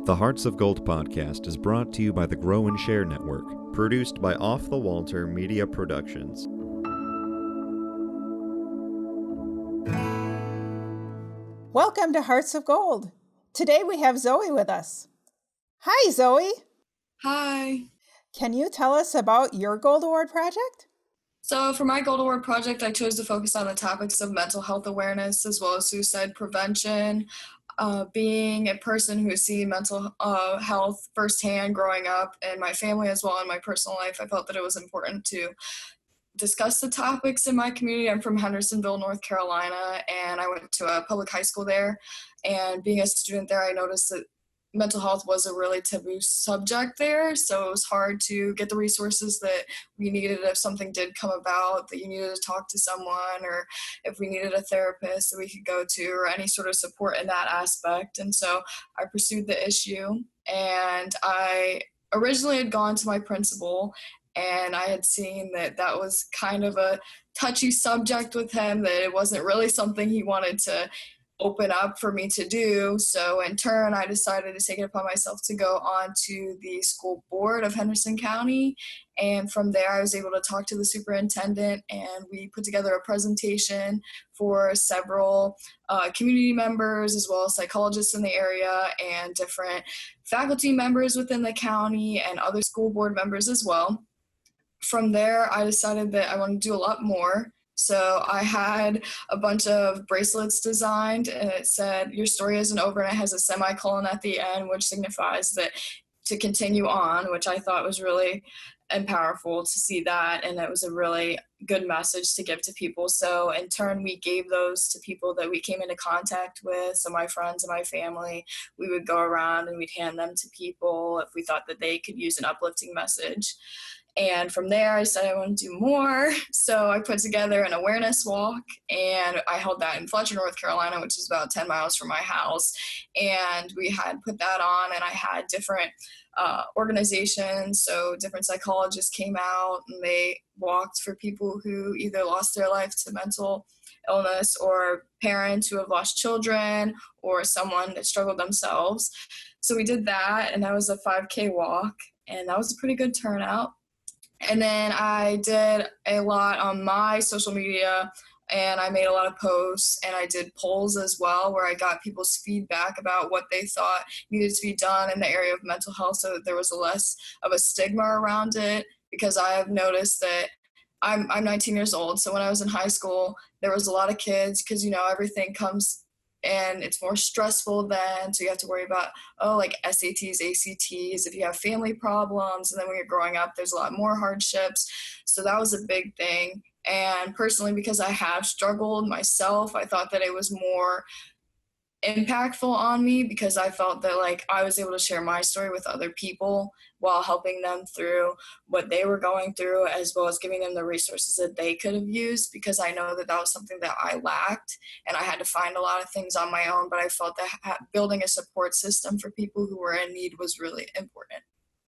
The Hearts of Gold podcast is brought to you by the Grow and Share Network, produced by Off the Walter Media Productions. Welcome to Hearts of Gold. Today we have Zoey with us. Hi, Zoey. Hi. Can you tell us about your Gold Award project? So for my Gold Award project, I chose to focus on the topics of mental health awareness as well as suicide prevention. Being a person who has seen mental health firsthand growing up in my family as well in my personal life, I felt that it was important to discuss the topics in my community. I'm from Hendersonville, North Carolina, and I went to a public high school there. And being a student there, I noticed that mental health was a really taboo subject there, so it was hard to get the resources that we needed if something did come about, that you needed to talk to someone, or if we needed a therapist that we could go to, or any sort of support in that aspect. And so I pursued the issue, and I originally had gone to my principal, and I had seen that that was kind of a touchy subject with him, that it wasn't really something he wanted to open up for me to do. So in turn, I decided to take it upon myself to go on to the school board of Henderson County. And from there, I was able to talk to the superintendent, and we put together a presentation for several community members, as well as psychologists in the area and different faculty members within the county and other school board members as well. From there, I decided that I wanted to do a lot more. So I had a bunch of bracelets designed, and it said, "Your story isn't over," and it has a semicolon at the end, which signifies that to continue on, which I thought was really powerful to see that, and it was a really good message to give to people. So in turn, we gave those to people that we came into contact with, so my friends and my family. We would go around and we'd hand them to people if we thought that they could use an uplifting message. And from there, I decided I want to do more. So I put together an awareness walk, and I held that in Fletcher, North Carolina, which is about 10 miles from my house. And we had put that on, and I had different organizations. So different psychologists came out, and they walked for people who either lost their life to mental illness, or parents who have lost children, or someone that struggled themselves. So we did that, and that was a 5K walk, and that was a pretty good turnout. And then I did a lot on my social media, and I made a lot of posts, and I did polls as well, where I got people's feedback about what they thought needed to be done in the area of mental health, so that there was less of a stigma around it. Because I have noticed that I'm 19 years old, so when I was in high school, there was a lot of kids, because, you know, everything comes and it's more stressful then, so you have to worry about, like SATs, ACTs, if you have family problems, and then when you're growing up, there's a lot more hardships. So that was a big thing. And personally, because I have struggled myself, I thought that it was more impactful on me, because I felt that like I was able to share my story with other people while helping them through what they were going through, as well as giving them the resources that they could have used, because I know that that was something that I lacked, and I had to find a lot of things on my own. But I felt that building a support system for people who were in need was really important.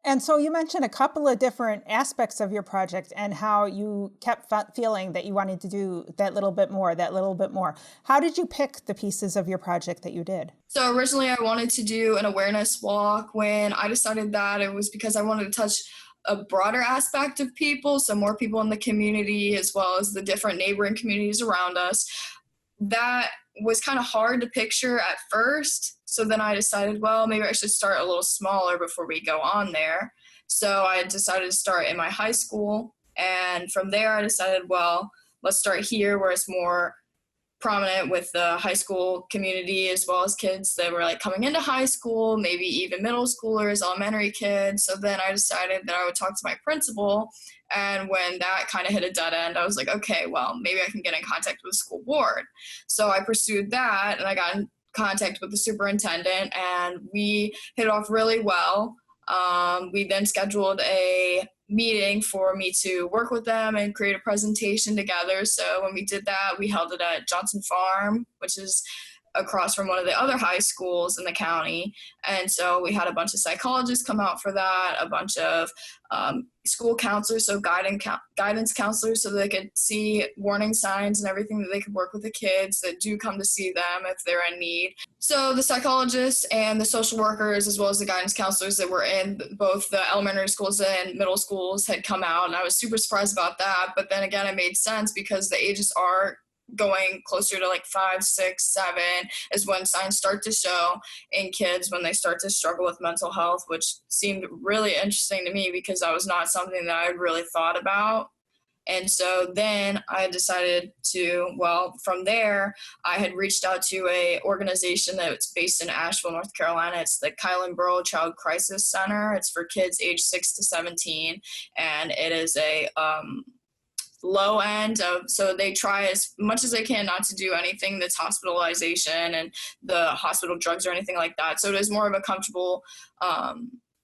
And so you mentioned a couple of different aspects of your project and how you kept feeling that you wanted to do that little bit more. How did you pick the pieces of your project that you did? So originally I wanted to do an awareness walk. When I decided that, it was because I wanted to touch a broader aspect of people, so more people in the community, as well as the different neighboring communities around us. That was kind of hard to picture at first. So then I decided, well, maybe I should start a little smaller before we go on there. So I decided to start in my high school. And from there, I decided, well, let's start here where it's more prominent with the high school community, as well as kids that were like coming into high school, maybe even middle schoolers, elementary kids. So then I decided that I would talk to my principal. And when that kind of hit a dead end, I was like, okay, well, maybe I can get in contact with the school board. So I pursued that, and I got in contact with the superintendent, and we hit it off really well. We then scheduled a meeting for me to work with them and create a presentation together. So when we did that, we held it at Johnson Farm, which is across from one of the other high schools in the county. And so we had a bunch of psychologists come out for that, a bunch of school counselors, so guidance counselors, so they could see warning signs and everything, that they could work with the kids that do come to see them if they're in need. So the psychologists and the social workers, as well as the guidance counselors that were in both the elementary schools and middle schools, had come out, and I was super surprised about that. But then again, it made sense because the ages are going closer to like 5, 6, 7 is when signs start to show in kids when they start to struggle with mental health, which seemed really interesting to me because that was not something that I had really thought about. And so then I decided to, well, from there, I had reached out to a organization that's based in Asheville, North Carolina. It's the Kylan Child Crisis Center. It's for kids age 6 to 17, and it is a low end of, so they try as much as they can not to do anything that's hospitalization and the hospital drugs or anything like that. So it is more of a comfortable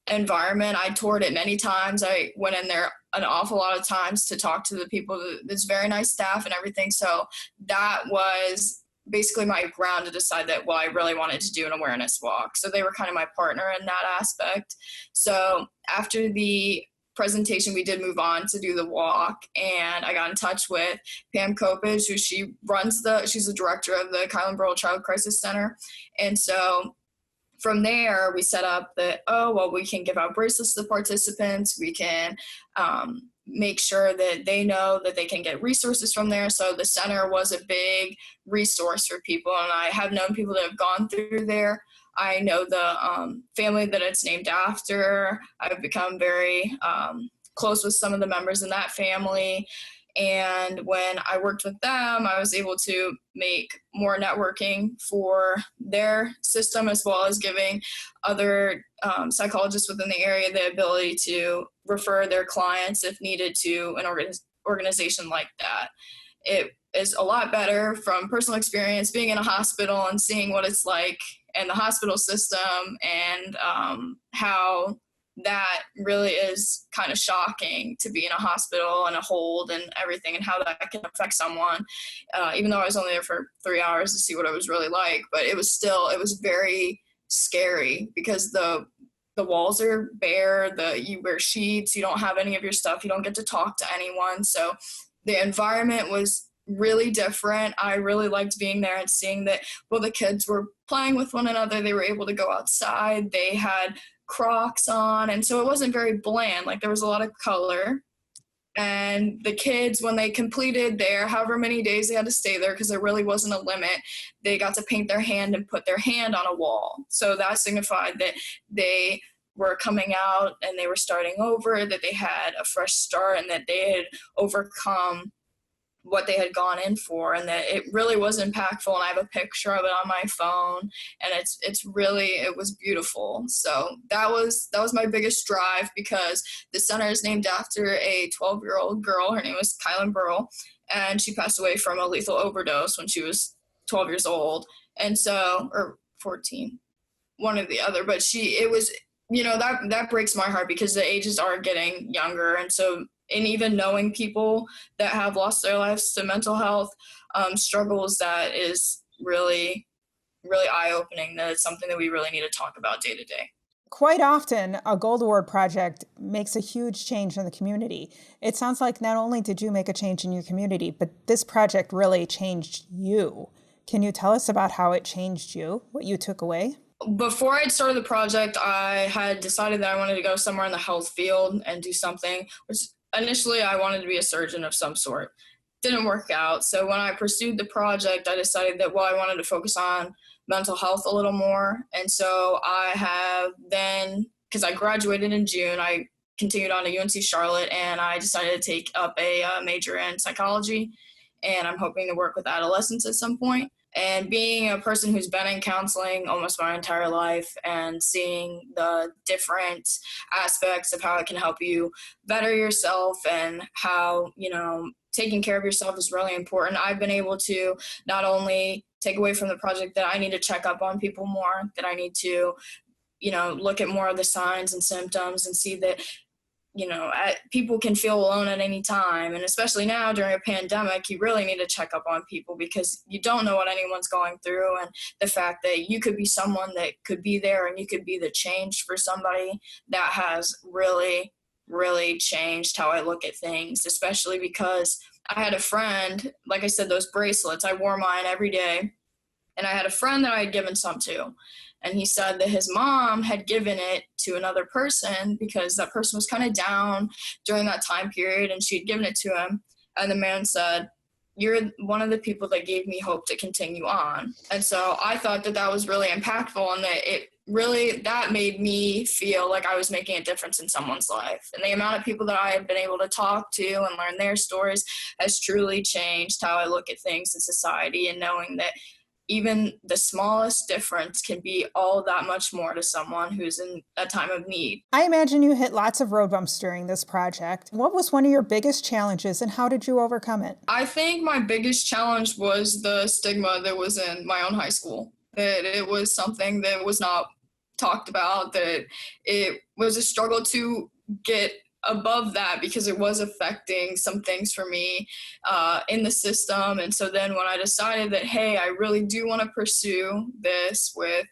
environment. I toured it many times. I went in there an awful lot of times to talk to the people. There's very nice staff and everything. So that was basically my ground to decide that, well, I really wanted to do an awareness walk. So they were kind of my partner in that aspect. So after the presentation, we did move on to do the walk, and I got in touch with Pam Kopich, who she's the director of the Kylan Child Crisis Center. And so from there, we set up that, we can give out bracelets to the participants. We can make sure that they know that they can get resources from there. So the center was a big resource for people, and I have known people that have gone through there. I know the family that it's named after. I've become very close with some of the members in that family. And when I worked with them, I was able to make more networking for their system, as well as giving other psychologists within the area the ability to refer their clients if needed to an organization like that. It is a lot better from personal experience being in a hospital and seeing what it's like in the hospital system, and how that really is kind of shocking to be in a hospital and a hold and everything, and how that can affect someone, even though I was only there for 3 hours to see what it was really like. But it was very scary because the walls are bare, you wear sheets, you don't have any of your stuff, you don't get to talk to anyone. So the environment was really different. I really liked being there and seeing that, well, the kids were playing with one another. They were able to go outside. They had Crocs on. And so it wasn't very bland. Like, there was a lot of color. And the kids, when they completed their however many days they had to stay there, because there really wasn't a limit, they got to paint their hand and put their hand on a wall. So that signified that they were coming out and they were starting over, that they had a fresh start, and that they had overcome what they had gone in for, and that it really was impactful. And I have a picture of it on my phone, and it was beautiful. So that was my biggest drive, because the center is named after a 12-year-old girl. Her name was Kylan Burrell, and she passed away from a lethal overdose when she was 12 years old. And so, or 14, one or the other, but that breaks my heart, because the ages are getting younger. And so, and even knowing people that have lost their lives to mental health struggles, that is really, really eye-opening, that it's something that we really need to talk about day to day. Quite often, a Gold Award project makes a huge change in the community. It sounds like not only did you make a change in your community, but this project really changed you. Can you tell us about how it changed you, what you took away? Before I'd started the project, I had decided that I wanted to go somewhere in the health field and do something, which initially I wanted to be a surgeon of some sort. Didn't work out. So when I pursued the project, I decided that, I wanted to focus on mental health a little more. And so I have then, because I graduated in June, I continued on to UNC Charlotte, and I decided to take up a major in psychology. And I'm hoping to work with adolescents at some point. And being a person who's been in counseling almost my entire life, and seeing the different aspects of how it can help you better yourself, and how, taking care of yourself is really important, I've been able to not only take away from the project that I need to check up on people more, that I need to, look at more of the signs and symptoms and see that people can feel alone at any time. And especially now during a pandemic, you really need to check up on people because you don't know what anyone's going through. And the fact that you could be someone that could be there and you could be the change for somebody, that has really, really changed how I look at things, especially because I had a friend, like I said, those bracelets, I wore mine every day. And I had a friend that I had given some to. And he said that his mom had given it to another person because that person was kind of down during that time period, and she had given it to him. And the man said, "You're one of the people that gave me hope to continue on." And so I thought that that was really impactful, and that made me feel like I was making a difference in someone's life. And the amount of people that I have been able to talk to and learn their stories has truly changed how I look at things in society, and knowing that even the smallest difference can be all that much more to someone who's in a time of need. I imagine you hit lots of road bumps during this project. What was one of your biggest challenges and how did you overcome it? I think my biggest challenge was the stigma that was in my own high school, that it was something that was not talked about, that it was a struggle to get above that because it was affecting some things for me in the system. And so then when I decided that, hey, I really do want to pursue this with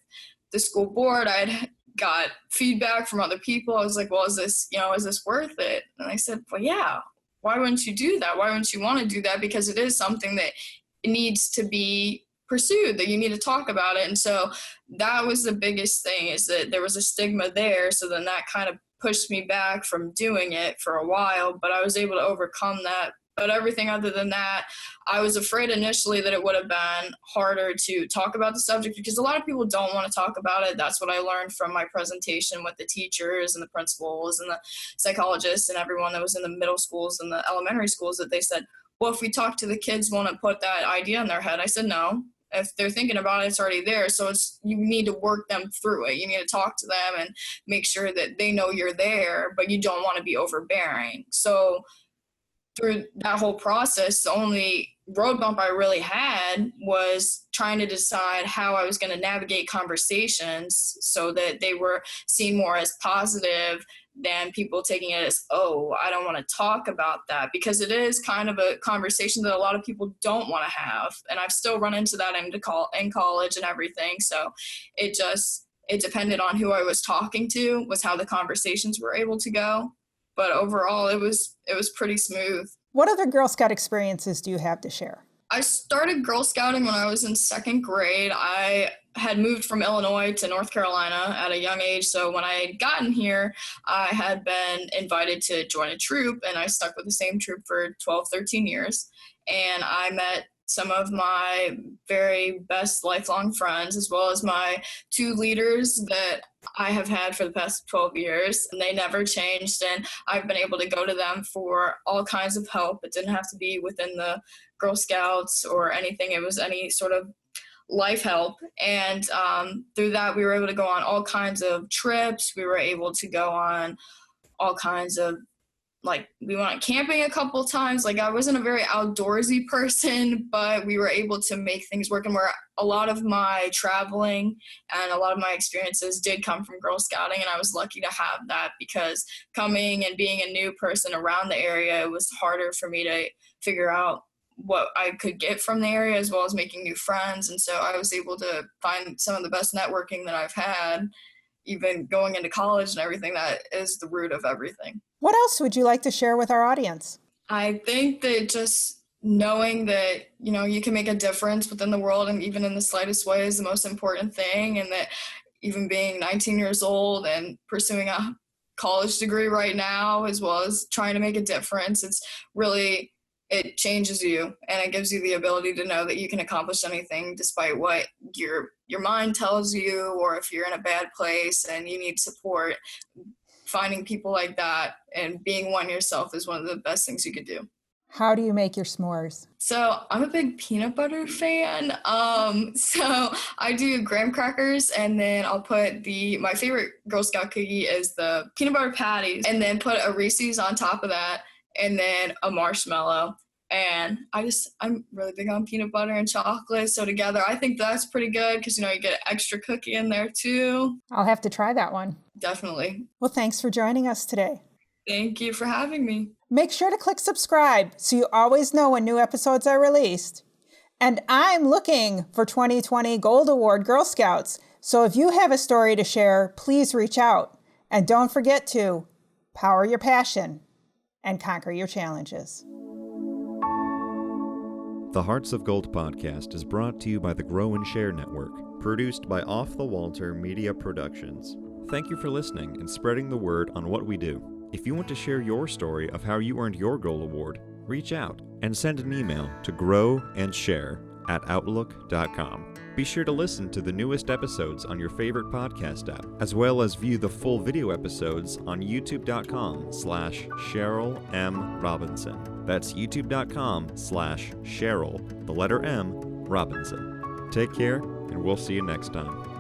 the school board, I'd got feedback from other people. I was like, well, is this worth it? And I said, well, yeah, why wouldn't you do that? Why wouldn't you want to do that? Because it is something that needs to be pursued, that you need to talk about it. And so that was the biggest thing, is that there was a stigma there. So then that kind of pushed me back from doing it for a while, but I was able to overcome that. But everything other than that, I was afraid initially that it would have been harder to talk about the subject because a lot of people don't want to talk about it. That's what I learned from my presentation with the teachers and the principals and the psychologists and everyone that was in the middle schools and the elementary schools, that they said, well, if we talk to the kids, won't it put that idea in their head? I said, no. If they're thinking about it, it's already there. So you need to work them through it. You need to talk to them and make sure that they know you're there, but you don't want to be overbearing. So through that whole process, the only road bump I really had was trying to decide how I was going to navigate conversations so that they were seen more as positive than people taking it as, oh, I don't want to talk about that, because it is kind of a conversation that a lot of people don't want to have. And I've still run into that in college and everything. So it depended on who I was talking to, was how the conversations were able to go. But overall, it was pretty smooth. What other Girl Scout experiences do you have to share? I started Girl Scouting when I was in second grade. I had moved from Illinois to North Carolina at a young age. So when I had gotten here, I had been invited to join a troop, and I stuck with the same troop for 12, 13 years. And I met some of my very best lifelong friends, as well as my two leaders that I have had for the past 12 years, and they never changed. And I've been able to go to them for all kinds of help. It didn't have to be within the Girl Scouts or anything. It was any sort of life help. And through that, we were able to go on all kinds of trips. We were able to go on all kinds of, we went camping a couple times. I wasn't a very outdoorsy person, but we were able to make things work. And where a lot of my traveling and a lot of my experiences did come from Girl Scouting, and I was lucky to have that, because coming and being a new person around the area, it was harder for me to figure out what I could get from the area, as well as making new friends. And so I was able to find some of the best networking that I've had, even going into college and everything. That is the root of everything. What else would you like to share with our audience? I think that just knowing that, you can make a difference within the world, and even in the slightest way, is the most important thing. And that even being 19 years old and pursuing a college degree right now, as well as trying to make a difference, it changes you, and it gives you the ability to know that you can accomplish anything despite what your mind tells you, or if you're in a bad place and you need support. Finding people like that and being one yourself is one of the best things you could do. How do you make your s'mores? So I'm a big peanut butter fan. So I do graham crackers, and then I'll put my favorite Girl Scout cookie is the peanut butter patties, and then put a Reese's on top of that, and then a marshmallow. And I'm really big on peanut butter and chocolate. So together, I think that's pretty good, because, you get an extra cookie in there too. I'll have to try that one. Definitely. Well, thanks for joining us today. Thank you for having me. Make sure to click subscribe so you always know when new episodes are released. And I'm looking for 2020 Gold Award Girl Scouts. So if you have a story to share, please reach out. And don't forget to power your passion and conquer your challenges. The Hearts of Gold podcast is brought to you by the Grow and Share Network, produced by Off the Walter Media Productions. Thank you for listening and spreading the word on what we do. If you want to share your story of how you earned your Gold Award, reach out and send an email to growandsshare@outlook.com. Be sure to listen to the newest episodes on your favorite podcast app, as well as view the full video episodes on youtube.com/Cheryl M. Robinson. That's youtube.com/Cheryl, the letter M, Robinson. Take care, and we'll see you next time.